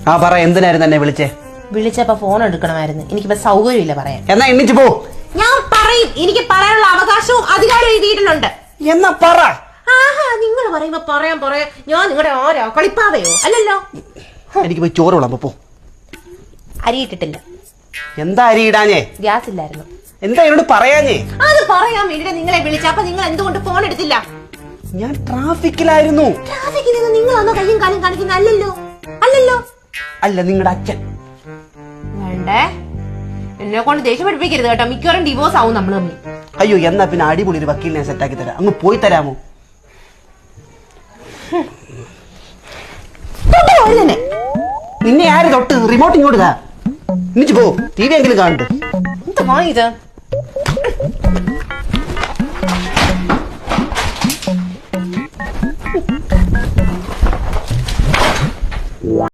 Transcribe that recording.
ആ പറ, എന്തിനായിരുന്നു എന്നെ വിളിച്ചേ? വിളിച്ചപ്പോ ഫോൺ എടുക്കണമായിരുന്നു. എനിക്കിപ്പോ സൗകര്യമില്ല പറയാൻ. എന്നാ എണ്ണിച്ചു പോ. ഞാൻ പറയും, എനിക്ക് പറയാനുള്ള അവകാശവും അധികാരവും ഈ വീട്ടിലുണ്ട്. എന്നാ പറ. ആഹാ, നിങ്ങൾ പറയുമ്പോ പറയാൻ ഞാൻ നിങ്ങളുടെ ആരാ? കളിപ്പാവയോ? അല്ലല്ലോ. എനിക്ക് പോയി ചോറ് വിളമ്പോ പോ. അരി ഇട്ടിട്ടില്ല. എന്താ അരി ഇടാഞ്ഞേ? ഗ്യാസ് ഇല്ലായിരുന്നു. എന്താ എന്നോട് പറയാഞ്ഞേ? അത് പറയാൻ വേണ്ടിട്ട് നിങ്ങളെ വിളിച്ചപ്പോ നിങ്ങൾ എന്തുകൊണ്ട് ഫോൺ എടുത്തില്ല? ഞാൻ ട്രാഫിക്കിലായിരുന്നു. ട്രാഫിക്കിൽ നിന്ന് നിങ്ങളാണോ കയ്യും കാലും കാണിക്കുന്ന? അല്ലല്ലോ. അല്ലല്ലോ. അല്ല, നിങ്ങളുടെ അച്ഛൻ. വേണ്ടേ, എന്നെ കൊണ്ട് ദേഷ്യം പഠിപ്പിക്കരുത് കേട്ടോ. മിക്കവാറും ഡിവോഴ്സ് ആവും നമ്മൾ തമ്മിൽ. അയ്യോ, എന്നാ പിന്നെ അടിപൊളി ഒരു വക്കീലിനെ സെറ്റാക്കി തരാം. അങ്ങ് പോയി തരാമോ? നിന്നെ ആര് തൊട്ട്? റിമോട്ട് ഇങ്ങോട്ട് താ. എന്നിട്ട് പോ. ടി വി എങ്കിലും കാണട്ടെ. എന്താ ഇത്?